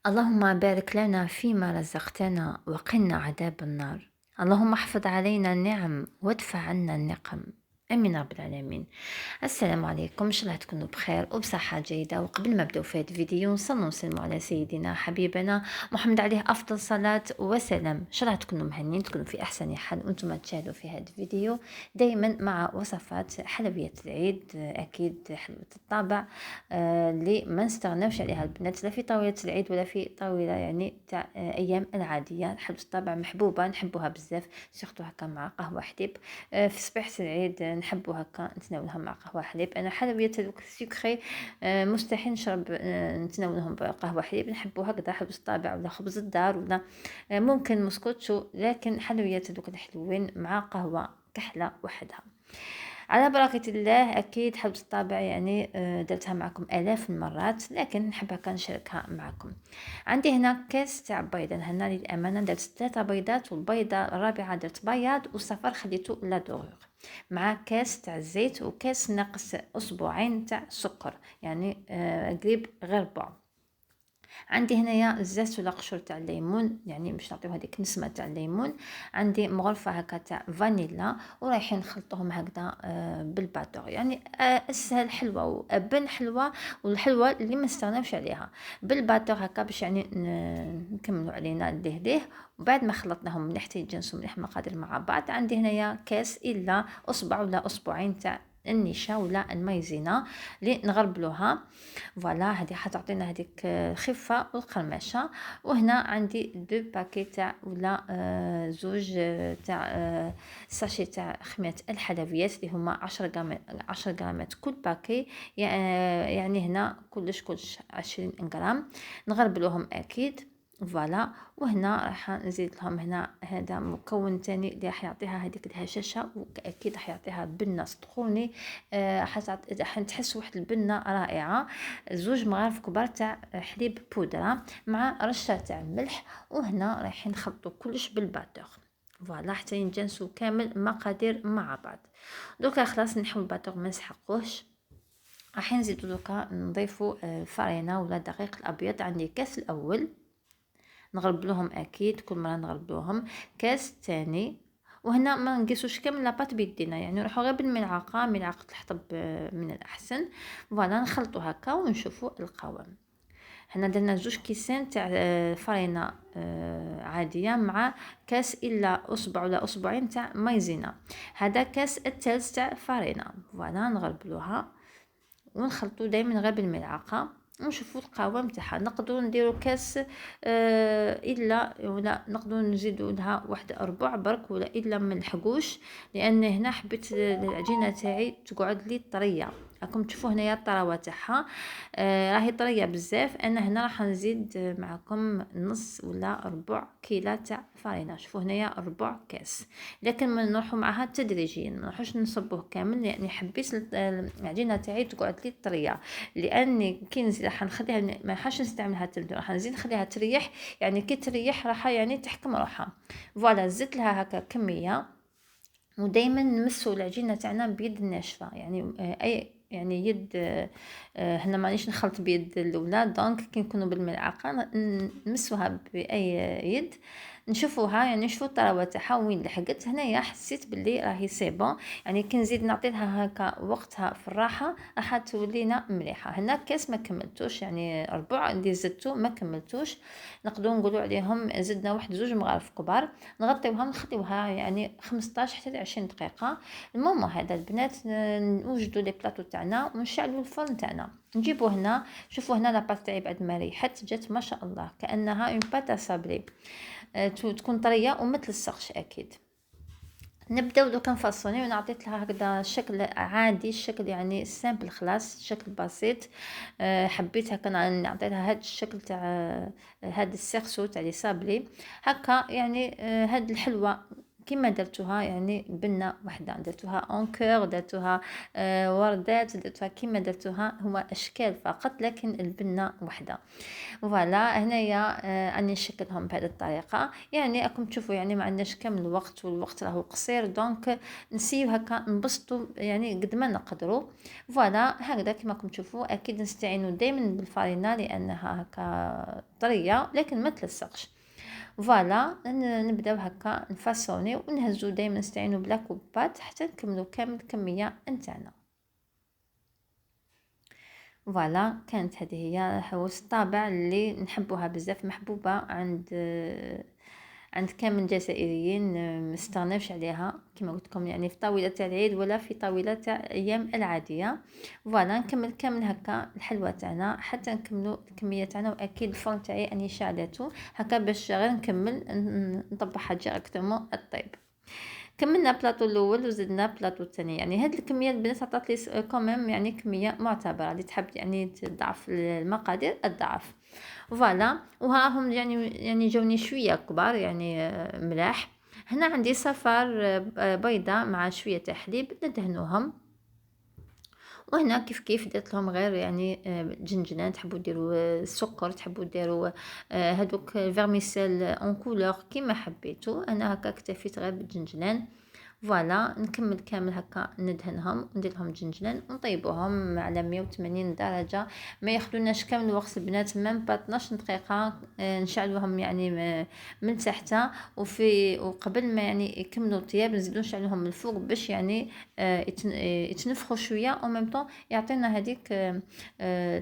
اللهم بارك لنا فيما رزقتنا وقنا عذاب النار. اللهم احفظ علينا النعم وادفع عنا النقم. امين رب العالمين. السلام عليكم، ان شاء الله تكونوا بخير وبصحه جيده. وقبل ما نبداو في هذا الفيديو نصلوا ونسلموا على سيدنا حبيبنا محمد عليه افضل صلاه وسلام. ان شاء الله تكونوا مهنيين، تكونوا في احسن حال وانتم تشاهدوا في هذا الفيديو دائما مع وصفات حلويات العيد. اكيد حلوه الطابع اللي ما نستغناوش عليها البنات، لا في طاوله العيد ولا في طاوله يعني تاع ايام العاديه. حلوه الطابع محبوبه، نحبوها بزاف، سيرتو هكا مع قهوه حليب. في صباح العيد نحبو هكا نتناولها مع قهوه حليب. انا حلويات هذوك السكري مستحيل نشرب نتناولهم بقهوه حليب، نحبو هكذا حلوه الطابع ولا خبز الدار ولا ممكن مسكوتشو، لكن حلويات هذوك الحلوين مع قهوه كحله وحدها. على بركة الله. أكيد حلوة الطابع يعني درتها معكم آلاف المرات، لكن نحب هكا نشاركها معكم. عندي هنا كاس تاع بيض، هنا للأمانة درت 3 بيضات، والبيضة الرابعة درت بياض والصفر خليته لا دوغور، مع كاس تاع الزيت وكاس ناقص أسبوعين تاع سكر، يعني قريب غير ربع. عندي هنايا زاز ولا قشور تاع الليمون، يعني باش نعطيو هذيك نسمه تاع الليمون. عندي مغرفه هكا تاع فانيلا، ورايحين نخلطوهم هكذا بالباتور، يعني اسهل حلوه وابن حلوه، والحلوه اللي ما نستغناوش عليها بالباتور هكا، باش يعني نكملوا علينا الدهده. وبعد ما خلطناهم مليح تيتجانسوا مليح المقادير مع بعض، عندي هنايا كاس الا اصبع ولا اسبوعين تاع النشا ولا المايزينا اللي نغربلوها. فوالا هذه حتعطينا هذيك الخفه والقرمشه. وهنا عندي دو باكي تاع ولا زوج تاع ساشي تاع خميره الحلويات اللي هما 10 غرامات كل باكي، يعني هنا كلش 20 غرام نغربلوهم اكيد. فوالا. وهنا راح نزيد لهم هنا هذا مكون تاني اللي راح يعطيها هذيك الهشاشه، واكيد راح يعطيها بنه سطخوني. راح تحس واحد البنه رائعه. زوج مغارف كبار تاع حليب بودره مع رشه تاع ملح. وهنا رايحين نخلطوا كلش بالباتور، فوالا حتى ينجنسوا كامل مقادير مع بعض. دوكا خلاص نحو الباتور ما نسحقوش. راح نزيدو دوكا نضيفوا الفرينه ولا الدقيق الابيض. عندي كاس الاول نغربلوهم اكيد كل مره نغربلوهم، كاس تاني. وهنا ما نقيسوش كامل لاباط بيدينا، يعني نروحو غير بالملعقه، ملعقه الحطب من الاحسن. فوالا نخلطو هكا ونشوفوا القوام. هنا درنا 2 كيسان تاع فرينه عاديه مع كاس الا اصبع ولا اسبوعين تاع مايزينا. هذا كاس الثالث تاع فرينه. فوالا نغربلوها ونخلطو دائما غير بالملعقه ونشوفوا القوام تاعها. نقدروا نديروا كاس الا ولا نقدروا نزيدوا لها واحد ربع برك، ولا الا ما نلحقوش، لان هنا حبيت العجينه تاعي تقعد لي طريه. راكم تشوفوا هنايا الطراوه تاعها راهي طريه بزاف. انا هنا راح نزيد معكم نص ولا ربع كيلو تاع فرينه. شوفوا هنايا ربع كاس، لكن ما نروحوا معها تدريجيا، ما نروحوش نصبوه كامل، لاني حبيت العجينه تاعي تقعد لي طريه. لاني كي نزيد راح نخليها ما راحش نستعملها تبدا، راح نزيد نخليها تريح، يعني كي تريح راح يعني تحكم روحها. فوالا زدت لها هكا كميه. ودائما نمسوا العجينه تاعنا بيد ناشفه، يعني اي يعني يد هنا مانيش نخلط بيد الاولى، دونك كي نكونوا بالملعقه نمسوها باي يد، نشوفوها يعني نشوفوا الطراوه تاعها وين لحقت. هنايا حسيت باللي راهي سي بون، يعني كي نزيد نعطي لها هكا وقتها في الراحه راح تولينا مليحه. هنا كاس ما كملتوش، يعني ربع اللي زدتو ما كملتوش، نقدروا نقولوا عليهم زدنا واحد 2 مغارف كبار. نغطيوها نخليوها يعني 15 حتى 20 دقيقه. المهم هذا البنات نوجدوا لي بلاطو تاعنا ونشعلوا الفرن تاعنا. نجيبو هنا، شوفوا هنا لاباط تاعي بعد ما ريحت جات ما شاء الله كانها اون بات صابلي، تكون طريه وما تلصقش اكيد. نبداو دوكا نفصوني، وانا عطيت لها هكذا شكل عادي، الشكل يعني سامبل خلاص، شكل بسيط. حبيت هكا نعطي لها هذا الشكل تاع هذا السيرسو تاع لي صابلي هكا، يعني هاد الحلوه كيما درتوها يعني بنة وحدة، درتوها اونكور، درتوها وردات، درتوها كيما درتوها، هما اشكال فقط لكن البنة وحدة. فوالا هنايا راني نشكلهم بهذه الطريقه، يعني راكم تشوفوا يعني ما عندناش كامل الوقت والوقت راهو قصير، دونك نسيو هكا نبسطوا يعني قد ما نقدروا. فوالا هكذا كما راكم تشوفوا، اكيد نستعينوا دائما بالفارينه لانها هكا طريه لكن ما تلصقش. فوالا نبداو هكا نفاصوني ونهزو، دائما نستعينوا بلا كوبات حتى نكملوا كامل الكميه نتاعنا. فوالا كانت هذه هي حواس الطابع اللي نحبوها بزاف، محبوبه عند كامل الجزائريين، مستغناوش عليها كما قلت لكم، يعني في طاوله تاع العيد ولا في طاوله تاع ايام العاديه. فوالا نكمل كامل هكا الحلوه تاعنا حتى نكملوا الكميه تاعنا، واكيد الفرن تاعي اني شعلته هكا باش غير نكمل نطبعها ديريكتومون الطيب. كملنا بلاطو الاول وزدنا بلاطو الثاني، يعني هاد الكميه البنات عطات لي كوميم يعني كميه معتبره، اللي تحب يعني تضعف المقادير الضعف. فوالا وهاهم يعني جاوني شويه كبار يعني ملاح. هنا عندي صفار بيضه مع شويه تاع حليب ندهنوهم، وهنا كيف درت لهم غير يعني جنجلان، تحبوا ديروا السكر، تحبوا ديروا هذوك فيرميسيل اون كولور كيما حبيتوا، انا هكا اكتفيت غير بالجنجلان. فوالا نكمل كامل هكا ندهنهم وندير لهم جنجلان ونطيبوهم على 180 درجه، ما ياخذوناش كامل الوقت البنات، ميم با 12 دقيقه نشعلوهم يعني من تحت، وقبل ما يعني يكملوا الطياب نزيدو نشعلوهم من الفوق باش يعني يتنفخوا شويه او ميم طون يعطينا هذيك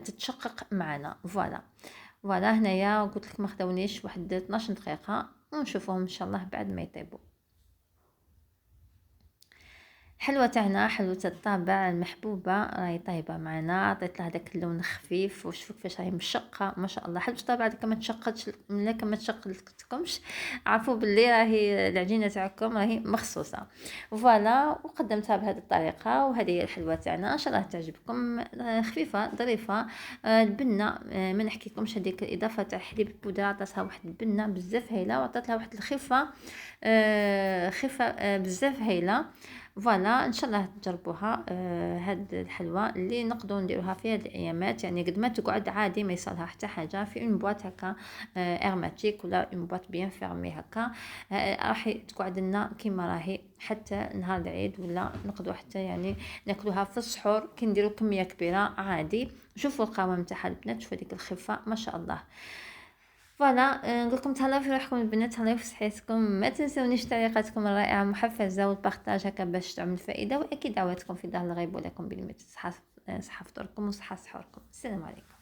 تتشقق معنا. فوالا هنايا قلت لك ما خداونيش واحد 12 دقيقه، ونشوفوهم ان شاء الله بعد ما يطيبوا. حلوة تاعنا حلوة الطابع المحبوبة راهي طايبة معنا، عطيت لها داك اللون الخفيف، وشوفوا كيفاش راهي مشقة ما شاء الله. حلوة الطابع هذيك ما تشقتش، ملي ما تشقتكمش عرفوا باللي راهي العجينة تاعكم راهي مخصوصة. فوالا وقدمتها بهذه الطريقة، وهذه هي الحلوة تاعنا ان شاء الله تعجبكم، خفيفة ظريفة. البنة ما نحكيكمش، هذيك الاضافة تاع حليب البودرة عطاتها واحد البنة بزاف هايلة، وعطات لها واحد الخفة خفة بزاف هايلة. فوالا ان شاء الله تجربوها، هاد الحلوى اللي نقدروا نديروها في هاد الايامات، يعني قد ما تقعد عادي ما يصلها حتى حاجه في اون بواط هكا ارماتيك ولا اون بواط بيان فيرمي هكا، راح تقعد لنا كيما راهي حتى نهار العيد، ولا نقدروا حتى يعني ناكلوها في السحور كي نديروا كميه كبيره عادي. شوفوا القوام تاعها البنات، شوفوا ديك الخفه ما شاء الله. فوالا نقول لكم تهلاو في روحكم البنات، تهلاو في صحتكم، ما تنسونيش تعليقاتكم الرائعه محفزه والبارطاج هكا باش تعمل فائده، واكيد دعواتكم في ظهر الغيب ولكم بالمثل. صحه فطوركم وصحه سحوركم. السلام عليكم.